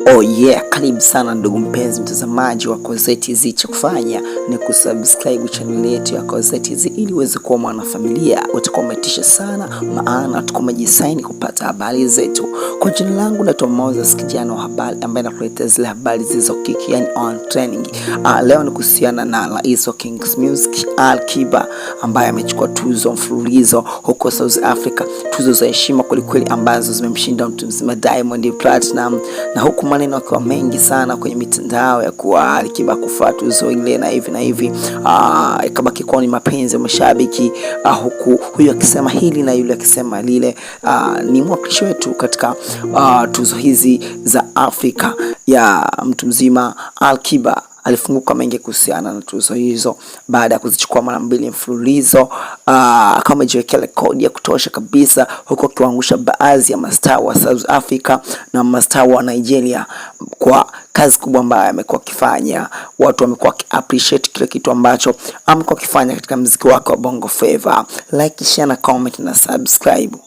Oh yeah, karibu sana ndugu mpenzi mtazamaji wa Kozeti Z. Cha kufanya ni kusubscribe channel yetu ya Kozeti Z ili uweze kuwa mwanafamilia. Utakometisha sana maana tukomejisign kupata habari zetu. Kwa jina langu naitwa Moses, kijana wa habari ambaye nakuletea zile habari zilizokiki, yani on trending. Leo ni kuhusiana na Rais wa Kings Music Alikiba ambaye amechukua tuzo mfululizo huko South Africa, tuzo za heshima kweli ambazo zimemshinda mtu mzima Diamond Platinum, na huku maneno yakiwa mengi sana kwenye mitandao ya kuwa Alikiba kufuata tuzo ile na hivi ikabaki kwa ni mapenzi ya mashabiki, huku huyu akisema hili na yule akisema lile. Ni mwakilishi wetu katika tuzo hizi za Afrika ya mtu mzima. Alikiba alifunguka mengi kuhusiana na tuzo hizo baada ya kuzichukua mara 2 mfululizo. Kama amejiwekea rekodi ya kutosha kabisa, huko akiwaangusha baadhi ya mastaa wa South Africa na mastaa wa Nigeria kwa kazi kubwa ambayo amekuwa akifanya. Watu wamekuwa appreciate kile kitu ambacho amekuwa akifanya katika muziki wake wa Bongo Flava. Like, share na comment na subscribe.